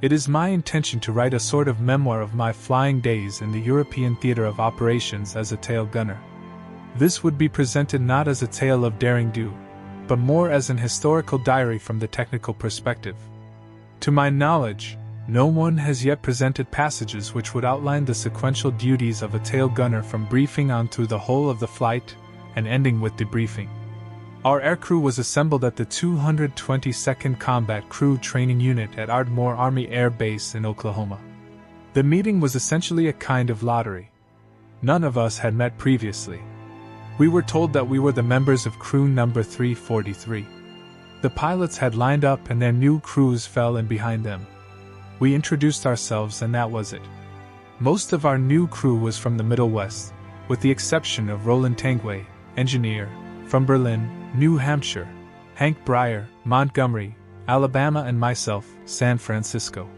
It is my intention to write a sort of memoir of my flying days in the European theater of operations as a tail gunner. This would be presented not as a tale of daring do, but more as an historical diary from the technical perspective. To my knowledge, no one has yet presented passages which would outline the sequential duties of a tail gunner from briefing on through the whole of the flight and ending with debriefing. Our aircrew was assembled at the 222nd Combat Crew Training Unit at Ardmore Army Air Base in Oklahoma. The meeting was essentially a kind of lottery. None of us had met previously. We were told that we were the members of crew number 343. The pilots had lined up and their new crews fell in behind them. We introduced ourselves and that was it. Most of our new crew was from the Middle West, with the exception of Roland Tanguay, engineer, from Berlin, New Hampshire, Hank Breyer, Montgomery, Alabama, and myself, San Francisco.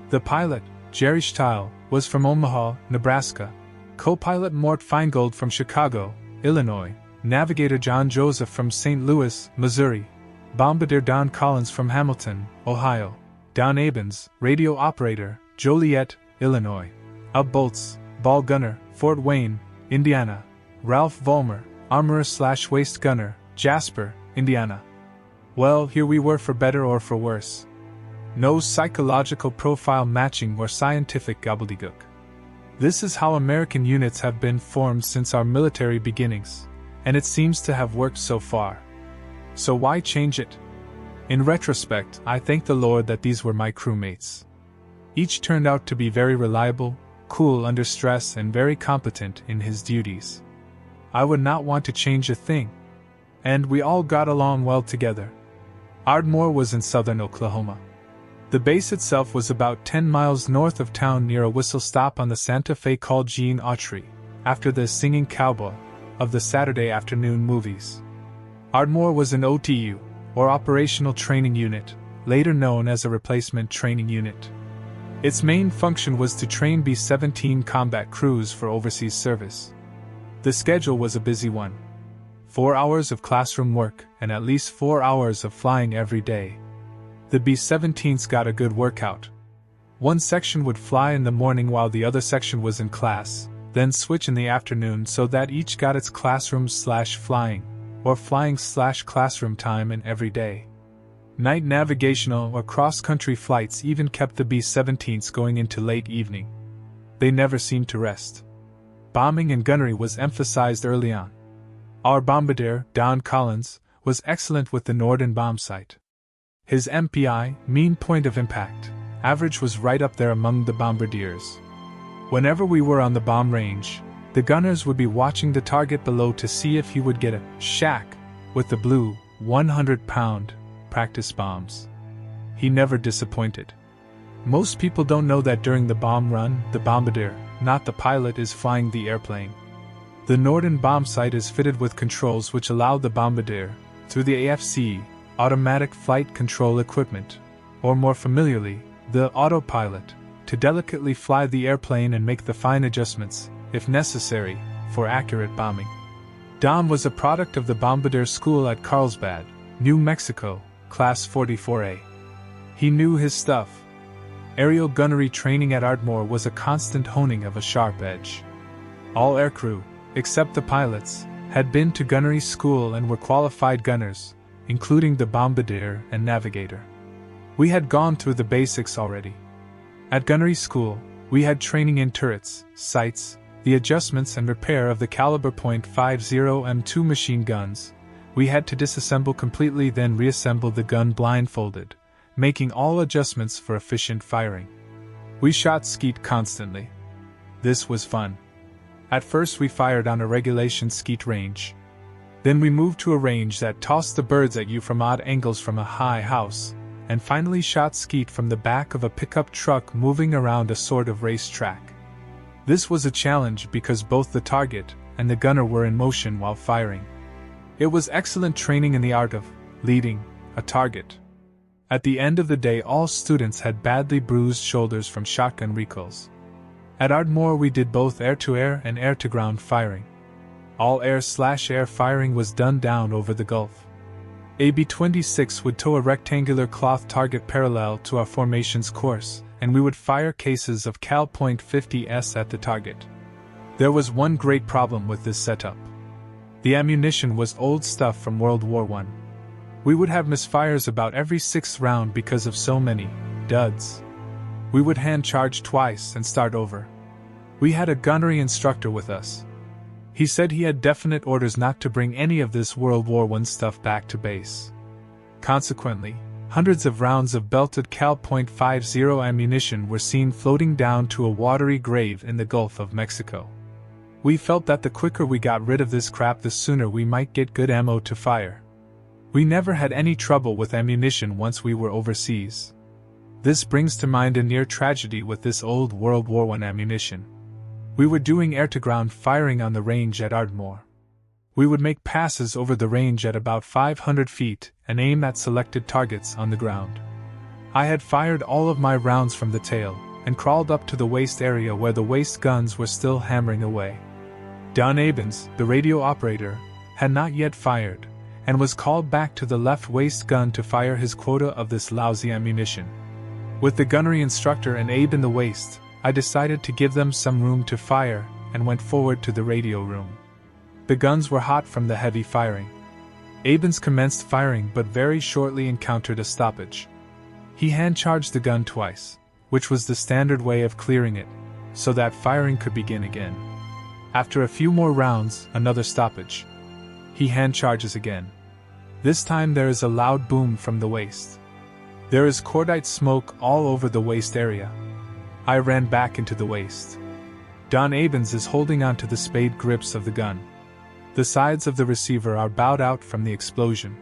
The pilot, Jerry Steil, was from Omaha, Nebraska, co-pilot Mort Feingold from Chicago, Illinois, navigator John Joseph from St. Louis, Missouri, bombardier Don Collins from Hamilton, Ohio, Don Abens, radio operator, Joliet, Illinois, Ub Bolts, ball gunner, Fort Wayne, Indiana, Ralph Vollmer, armorer/waist gunner, Jasper, Indiana. Well, here we were for better or for worse. No psychological profile matching or scientific gobbledygook. This is how American units have been formed since our military beginnings, and it seems to have worked so far. So why change it? In retrospect, I thank the Lord that these were my crewmates. Each turned out to be very reliable, cool under stress, and very competent in his duties. I would not want to change a thing. And we all got along well together. Ardmore was in southern Oklahoma. The base itself was about 10 miles north of town near a whistle stop on the Santa Fe called Gene Autry, after the Singing Cowboy of the Saturday afternoon movies. Ardmore was an OTU, or Operational Training Unit, later known as a Replacement Training Unit. Its main function was to train B-17 combat crews for overseas service. The schedule was a busy one. 4 hours of classroom work and at least 4 hours of flying every day. The B-17s got a good workout. One section would fly in the morning while the other section was in class, then switch in the afternoon so that each got its classroom/flying, or flying/classroom time in every day. Night navigational or cross-country flights even kept the B-17s going into late evening. They never seemed to rest. Bombing and gunnery was emphasized early on. Our bombardier, Don Collins, was excellent with the Norden bomb sight. His MPI, mean point of impact, average was right up there among the bombardiers. Whenever we were on the bomb range, the gunners would be watching the target below to see if he would get a shack with the blue, 100-pound practice bombs. He never disappointed. Most people don't know that during the bomb run, the bombardier, not the pilot, is flying the airplane. The Norden bomb sight is fitted with controls which allow the bombardier, through the AFC, automatic flight control equipment, or more familiarly, the autopilot, to delicately fly the airplane and make the fine adjustments, if necessary, for accurate bombing. Don was a product of the Bombardier School at Carlsbad, New Mexico, Class 44A. He knew his stuff. Aerial gunnery training at Ardmore was a constant honing of a sharp edge. All aircrew, except the pilots, had been to gunnery school and were qualified gunners, including the bombardier and navigator. We had gone through the basics already. At gunnery school, we had training in turrets, sights, the adjustments and repair of the caliber .50 M2 machine guns. We had to disassemble completely, then reassemble the gun blindfolded, making all adjustments for efficient firing. We shot skeet constantly. This was fun. At first we fired on a regulation skeet range. Then we moved to a range that tossed the birds at you from odd angles from a high house, and finally shot skeet from the back of a pickup truck moving around a sort of racetrack. This was a challenge because both the target and the gunner were in motion while firing. It was excellent training in the art of leading a target. At the end of the day, all students had badly bruised shoulders from shotgun recoils. At Ardmore we did both air-to-air and air-to-ground firing. All air/air firing was done down over the Gulf. A B-26 would tow a rectangular cloth target parallel to our formation's course, and we would fire cases of Cal .50s at the target. There was one great problem with this setup. The ammunition was old stuff from World War I. We would have misfires about every 6th round because of so many duds. We would hand charge twice and start over. We had a gunnery instructor with us. He said he had definite orders not to bring any of this World War I stuff back to base. Consequently, hundreds of rounds of belted Cal .50 ammunition were seen floating down to a watery grave in the Gulf of Mexico. We felt that the quicker we got rid of this crap, the sooner we might get good ammo to fire. We never had any trouble with ammunition once we were overseas. This brings to mind a near tragedy with this old World War I ammunition. We were doing air-to-ground firing on the range at Ardmore. We would make passes over the range at about 500 feet and aim at selected targets on the ground. I had fired all of my rounds from the tail and crawled up to the waist area where the waist guns were still hammering away. Don Abens, the radio operator, had not yet fired and was called back to the left waist gun to fire his quota of this lousy ammunition. With the gunnery instructor and Abe in the waist, I decided to give them some room to fire and went forward to the radio room. The guns were hot from the heavy firing. Abens commenced firing but very shortly encountered a stoppage. He hand-charged the gun twice, which was the standard way of clearing it, so that firing could begin again. After a few more rounds, another stoppage. He hand-charges again. This time there is a loud boom from the waist. There is cordite smoke all over the waist area. I ran back into the waist. Don Abens is holding on to the spade grips of the gun. The sides of the receiver are bowed out from the explosion.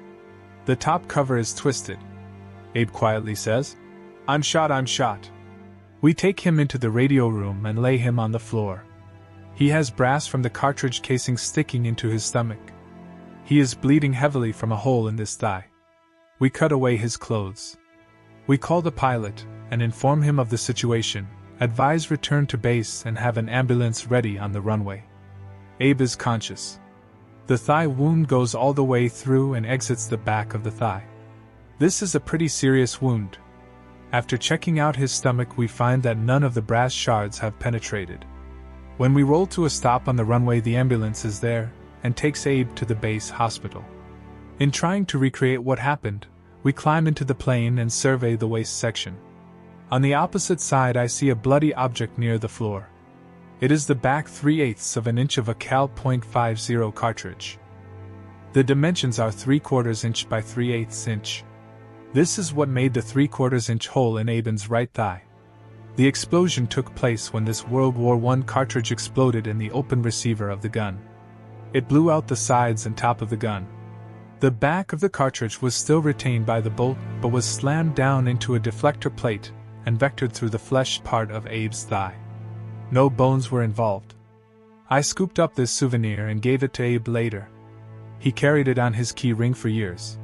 The top cover is twisted. Abe quietly says, I'm shot. We take him into the radio room and lay him on the floor. He has brass from the cartridge casing sticking into his stomach. He is bleeding heavily from a hole in this thigh. We cut away his clothes. We call the pilot and inform him of the situation, advise return to base and have an ambulance ready on the runway. Abe is conscious. The thigh wound goes all the way through and exits the back of the thigh. This is a pretty serious wound. After checking out his stomach, we find that none of the brass shards have penetrated. When we roll to a stop on the runway, the ambulance is there and takes Abe to the base hospital. In trying to recreate what happened, we climb into the plane and survey the waist section. On the opposite side, I see a bloody object near the floor. It is the back 3/8 of an inch of a Cal .50 cartridge. The dimensions are 3/4 inch by 3/8 inch. This is what made the 3/4 inch hole in Abens' right thigh. The explosion took place when this World War I cartridge exploded in the open receiver of the gun. It blew out the sides and top of the gun. The back of the cartridge was still retained by the bolt, but was slammed down into a deflector plate and vectored through the flesh part of Abe's thigh. No bones were involved. I scooped up this souvenir and gave it to Abe later. He carried it on his key ring for years.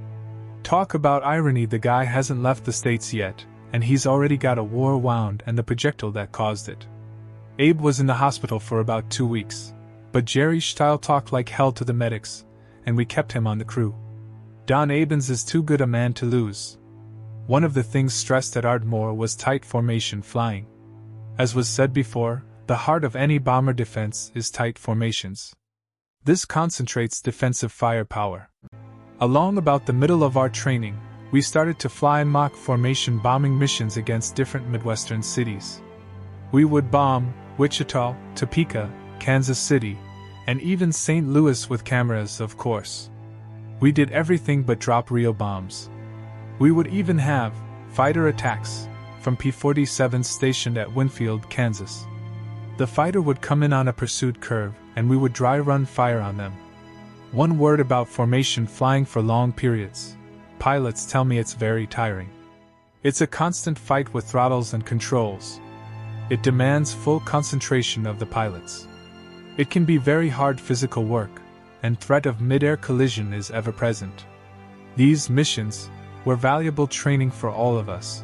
Talk about irony, the guy hasn't left the States yet, and he's already got a war wound and the projectile that caused it. Abe was in the hospital for about 2 weeks, but Jerry Steil talked like hell to the medics, and we kept him on the crew. Don Abens is too good a man to lose. One of the things stressed at Ardmore was tight formation flying. As was said before, the heart of any bomber defense is tight formations. This concentrates defensive firepower. Along about the middle of our training, we started to fly mock formation bombing missions against different Midwestern cities. We would bomb Wichita, Topeka, Kansas City, and even St. Louis with cameras, of course. We did everything but drop real bombs. We would even have fighter attacks from P-47s stationed at Winfield, Kansas. The fighter would come in on a pursuit curve, and we would dry run fire on them. One word about formation flying for long periods. Pilots tell me it's very tiring. It's a constant fight with throttles and controls. It demands full concentration of the pilots. It can be very hard physical work, and threat of mid-air collision is ever present. These missions were valuable training for all of us.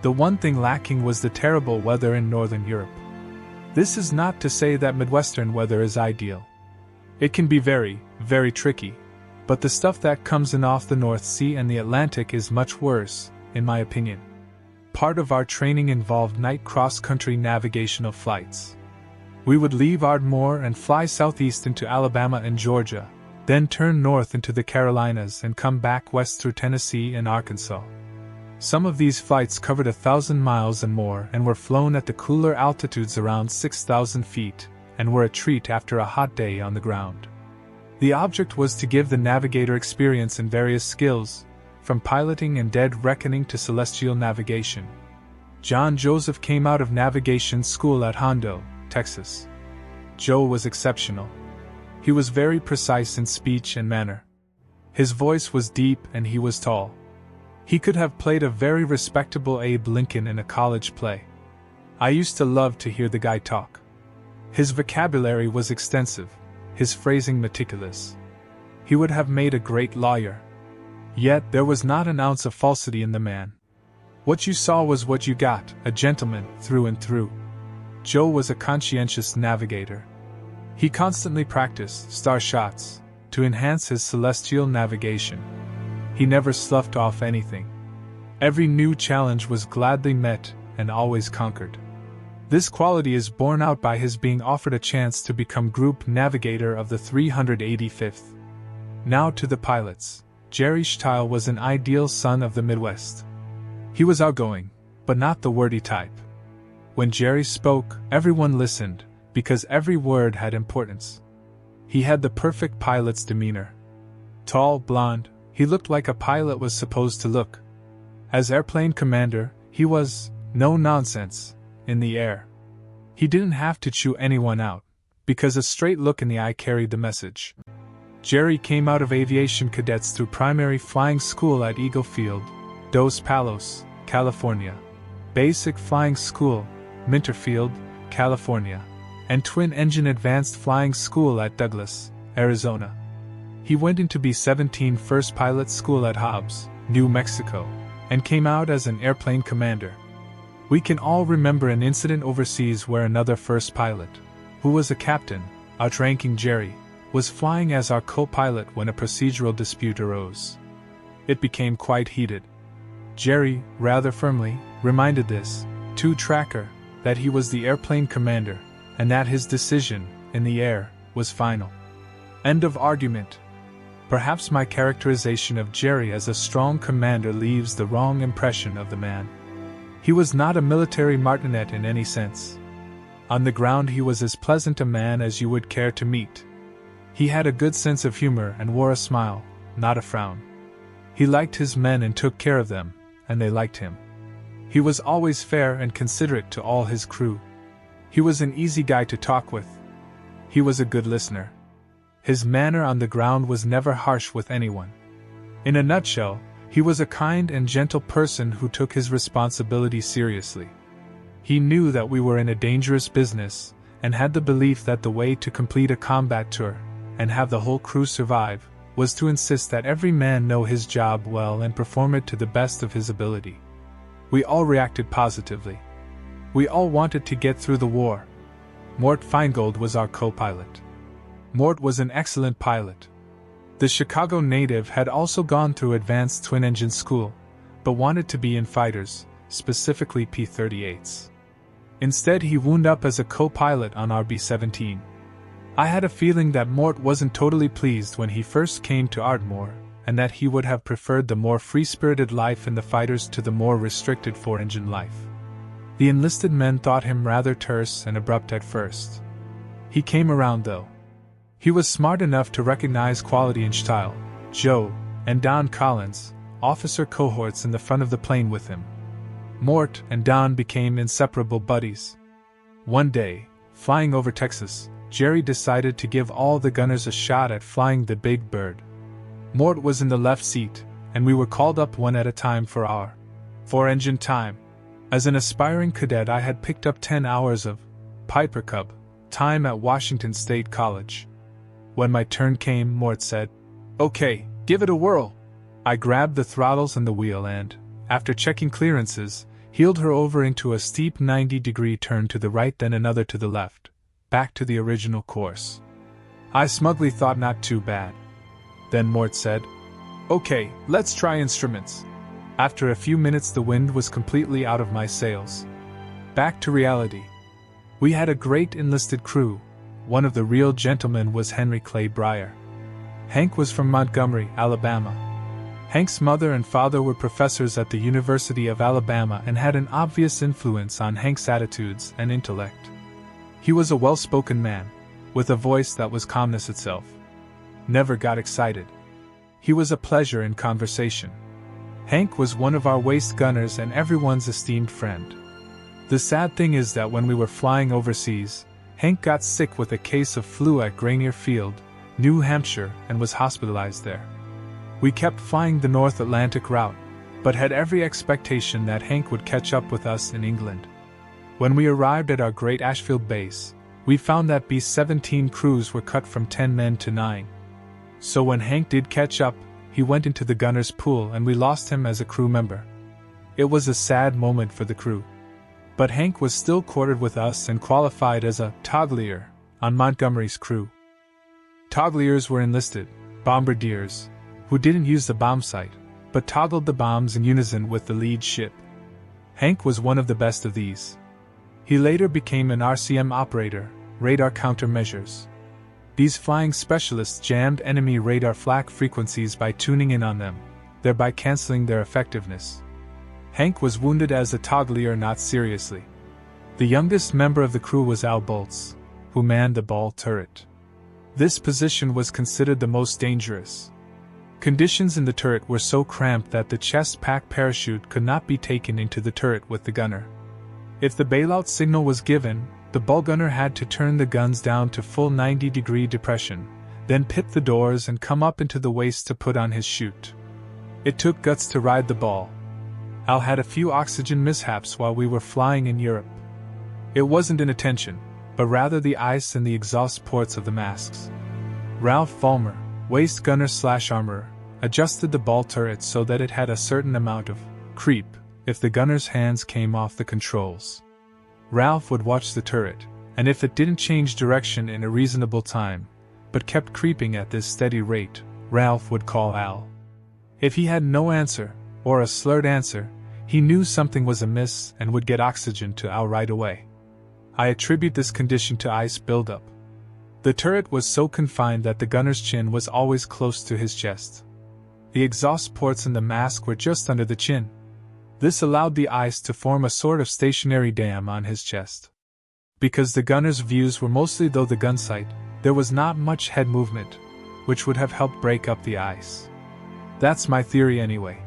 The one thing lacking was the terrible weather in Northern Europe. This is not to say that Midwestern weather is ideal. It can be very, very tricky, But the stuff that comes in off the North Sea and the Atlantic is much worse, in my opinion. Part of our training involved night cross-country navigational flights. We would leave Ardmore and fly southeast into Alabama and Georgia, then turn north into the Carolinas and come back west through Tennessee and Arkansas. Some of these flights covered 1,000 miles and more and were flown at the cooler altitudes around 6,000 feet, and were a treat after a hot day on the ground. The object was to give the navigator experience in various skills, from piloting and dead reckoning to celestial navigation. John Joseph came out of navigation school at Hondo, Texas. Joe was exceptional. He was very precise in speech and manner. His voice was deep and he was tall. He could have played a very respectable Abe Lincoln in a college play. I used to love to hear the guy talk. His vocabulary was extensive, his phrasing meticulous. He would have made a great lawyer. Yet there was not an ounce of falsity in the man. What you saw was what you got, a gentleman through and through. Joe was a conscientious navigator. He constantly practiced star shots to enhance his celestial navigation. He never sloughed off anything. Every new challenge was gladly met and always conquered. This quality is borne out by his being offered a chance to become Group Navigator of the 385th. Now to the pilots. Jerry Stiles was an ideal son of the Midwest. He was outgoing, but not the wordy type. When Jerry spoke, everyone listened, because every word had importance. He had the perfect pilot's demeanor. Tall, blond, he looked like a pilot was supposed to look. As airplane commander, he was, no nonsense, in the air. He didn't have to chew anyone out, because a straight look in the eye carried the message. Jerry came out of aviation cadets through primary flying school at Eagle Field, Dos Palos, California, basic flying school, Minter Field, California, and twin-engine advanced flying school at Douglas, Arizona. He went into B-17 first pilot school at Hobbs, New Mexico, and came out as an airplane commander. We can all remember an incident overseas where another first pilot, who was a captain, outranking Jerry, was flying as our co-pilot when a procedural dispute arose. It became quite heated. Jerry, rather firmly, reminded this two-tracker that he was the airplane commander, and that his decision, in the air, was final. End of argument. Perhaps my characterization of Jerry as a strong commander leaves the wrong impression of the man. He was not a military martinet in any sense. On the ground he was as pleasant a man as you would care to meet. He had a good sense of humor and wore a smile, not a frown. He liked his men and took care of them, and they liked him. He was always fair and considerate to all his crew. He was an easy guy to talk with. He was a good listener. His manner on the ground was never harsh with anyone. In a nutshell, he was a kind and gentle person who took his responsibility seriously. He knew that we were in a dangerous business, and had the belief that the way to complete a combat tour, and have the whole crew survive, was to insist that every man know his job well and perform it to the best of his ability. We all reacted positively. We all wanted to get through the war. Mort Feingold was our co-pilot. Mort was an excellent pilot. The Chicago native had also gone through advanced twin-engine school, but wanted to be in fighters, specifically P-38s. Instead, he wound up as a co-pilot on our B-17. I had a feeling that Mort wasn't totally pleased when he first came to Ardmore, and that he would have preferred the more free-spirited life in the fighters to the more restricted four-engine life. The enlisted men thought him rather terse and abrupt at first. He came around though. He was smart enough to recognize quality in Stiles, Joe, and Don Collins, officer cohorts in the front of the plane with him. Mort and Don became inseparable buddies. One day, flying over Texas, Jerry decided to give all the gunners a shot at flying the Big Bird. Mort was in the left seat, and we were called up one at a time for our four-engine time. As an aspiring cadet, I had picked up 10 hours of Piper Cub time at Washington State College. When my turn came, Mort said, "Okay, give it a whirl." I grabbed the throttles and the wheel and, after checking clearances, heeled her over into a steep 90-degree turn to the right, then another to the left, back to the original course. I smugly thought not too bad. Then Mort said, "Okay, let's try instruments." After a few minutes the wind was completely out of my sails. Back to reality. We had a great enlisted crew. One of the real gentlemen was Henry Clay Breyer. Hank was from Montgomery, Alabama. Hank's mother and father were professors at the University of Alabama and had an obvious influence on Hank's attitudes and intellect. He was a well-spoken man, with a voice that was calmness itself. Never got excited. He was a pleasure in conversation. Hank was one of our waist gunners and everyone's esteemed friend. The sad thing is that when we were flying overseas, Hank got sick with a case of flu at Grenier Field, New Hampshire, and was hospitalized there. We kept flying the North Atlantic route, but had every expectation that Hank would catch up with us in England. When we arrived at our great Ashfield base, we found that B-17 crews were cut from 10 men to 9. So when Hank did catch up, he went into the gunner's pool and we lost him as a crew member. It was a sad moment for the crew. But Hank was still quartered with us and qualified as a toggler on Montgomery's crew. Togglers were enlisted, bombardiers, who didn't use the bomb sight, but toggled the bombs in unison with the lead ship. Hank was one of the best of these. He later became an RCM operator, radar countermeasures. These flying specialists jammed enemy radar flak frequencies by tuning in on them, thereby canceling their effectiveness. Hank was wounded as a toggler, not seriously. The youngest member of the crew was Al Bolts, who manned the ball turret. This position was considered the most dangerous. Conditions in the turret were so cramped that the chest pack parachute could not be taken into the turret with the gunner. If the bailout signal was given, the ball gunner had to turn the guns down to full 90-degree depression, then pip the doors and come up into the waist to put on his chute. It took guts to ride the ball. Al had a few oxygen mishaps while we were flying in Europe. It wasn't inattention, but rather the ice and the exhaust ports of the masks. Ralph Fulmer, waist gunner/armorer, adjusted the ball turret so that it had a certain amount of creep if the gunner's hands came off the controls. Ralph would watch the turret, and if it didn't change direction in a reasonable time, but kept creeping at this steady rate, Ralph would call Al. If he had no answer, or a slurred answer, he knew something was amiss and would get oxygen to Al right away. I attribute this condition to ice buildup. The turret was so confined that the gunner's chin was always close to his chest. The exhaust ports in the mask were just under the chin. This allowed the ice to form a sort of stationary dam on his chest. Because the gunner's views were mostly through the gun sight, there was not much head movement, which would have helped break up the ice. That's my theory anyway.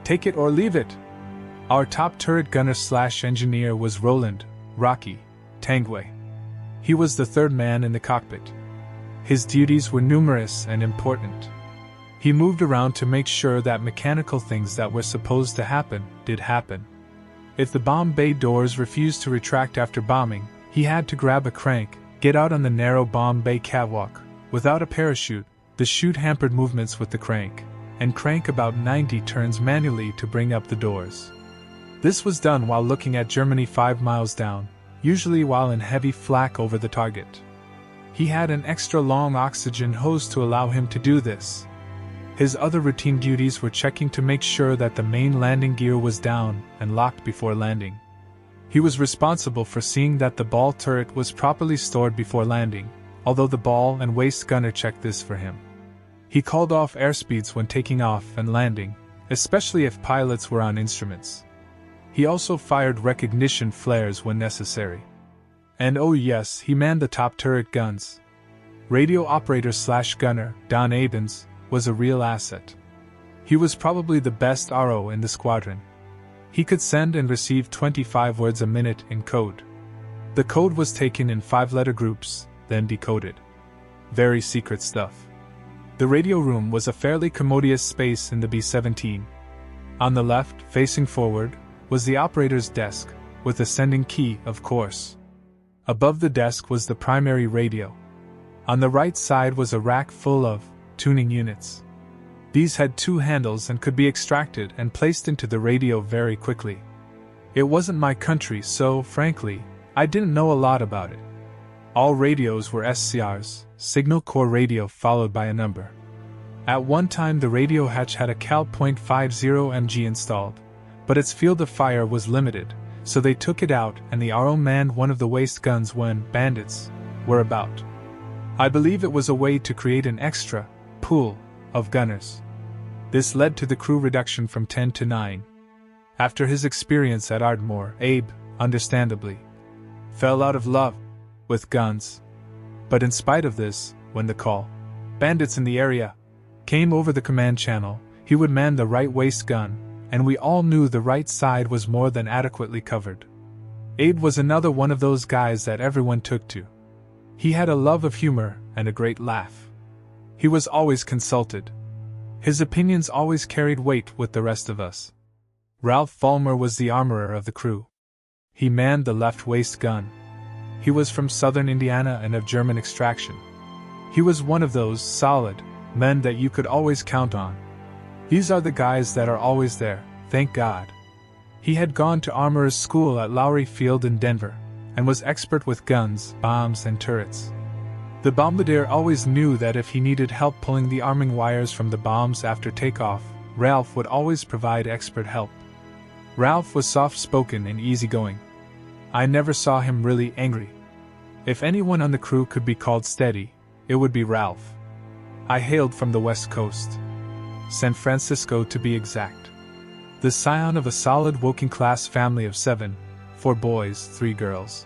Take it or leave it. Our top turret gunner/engineer was Roland Rocky Tanguay. He was the third man in the cockpit. His duties were numerous and important. He moved around to make sure that mechanical things that were supposed to happen did happen. If the bomb bay doors refused to retract after bombing, he had to grab a crank, get out on the narrow bomb bay catwalk. Without a parachute, the chute hampered movements with the crank, and crank about 90 turns manually to bring up the doors. This was done while looking at Germany 5 miles down, usually while in heavy flak over the target. He had an extra long oxygen hose to allow him to do this. His other routine duties were checking to make sure that the main landing gear was down and locked before landing. He was responsible for seeing that the ball turret was properly stored before landing, although the ball and waist gunner checked this for him. He called off airspeeds when taking off and landing, especially if pilots were on instruments. He also fired recognition flares when necessary. And oh yes, he manned the top turret guns. Radio operator/gunner, Don Abens, was a real asset. He was probably the best RO in the squadron. He could send and receive 25 words a minute in code. The code was taken in 5-letter groups, then decoded. Very secret stuff. The radio room was a fairly commodious space in the B-17. On the left, facing forward, was the operator's desk, with a sending key, of course. Above the desk was the primary radio. On the right side was a rack full of tuning units. These had 2 handles and could be extracted and placed into the radio very quickly. It wasn't my country, so, frankly, I didn't know a lot about it. All radios were SCRs, Signal Corps Radio followed by a number. At one time the radio hatch had a Cal .50 MG installed, but its field of fire was limited, so they took it out and the RO manned one of the waist guns when bandits were about. I believe it was a way to create an extra pool of gunners. This led to the crew reduction from 10 to 9. After his experience at Ardmore, Abe, understandably, fell out of love with guns. But in spite of this, when the call, bandits in the area, came over the command channel, he would man the right waist gun, and we all knew the right side was more than adequately covered. Abe was another one of those guys that everyone took to. He had a love of humor and a great laugh. He was always consulted. His opinions always carried weight with the rest of us. Ralph Fulmer was the armorer of the crew. He manned the left waist gun. He was from southern Indiana and of German extraction. He was one of those solid men that you could always count on. These are the guys that are always there, thank God. He had gone to armorer's school at Lowry Field in Denver, and was expert with guns, bombs, and turrets. The bombardier always knew that if he needed help pulling the arming wires from the bombs after takeoff, Ralph would always provide expert help. Ralph was soft-spoken and easygoing. I never saw him really angry. If anyone on the crew could be called steady, it would be Ralph. I hailed from the West Coast. San Francisco to be exact. The scion of a solid working-class family of 7, 4 boys, 3 girls.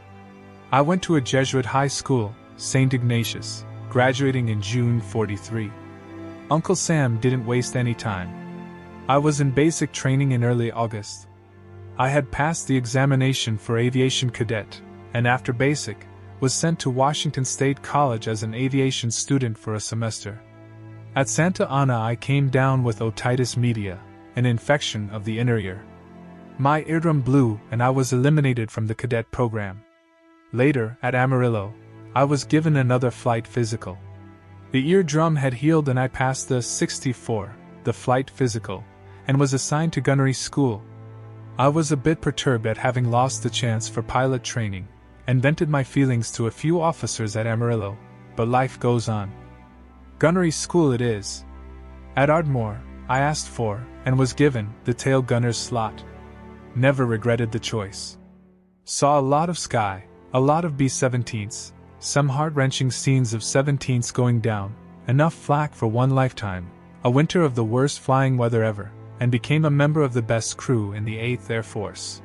I went to a Jesuit high school, St. Ignatius, graduating in June '43. Uncle Sam didn't waste any time. I was in basic training in early August. I had passed the examination for aviation cadet, and after basic, was sent to Washington State College as an aviation student for a semester. At Santa Ana I came down with otitis media, an infection of the inner ear. My eardrum blew and I was eliminated from the cadet program. Later, at Amarillo, I was given another flight physical. The eardrum had healed and I passed the 64, the flight physical, and was assigned to gunnery school. I was a bit perturbed at having lost the chance for pilot training, and vented my feelings to a few officers at Amarillo, but life goes on. Gunnery school it is. At Ardmore, I asked for, and was given, the tail gunner's slot. Never regretted the choice. Saw a lot of sky, a lot of B-17s, some heart-wrenching scenes of 17s going down, enough flak for one lifetime, a winter of the worst flying weather ever, and became a member of the best crew in the 8th Air Force.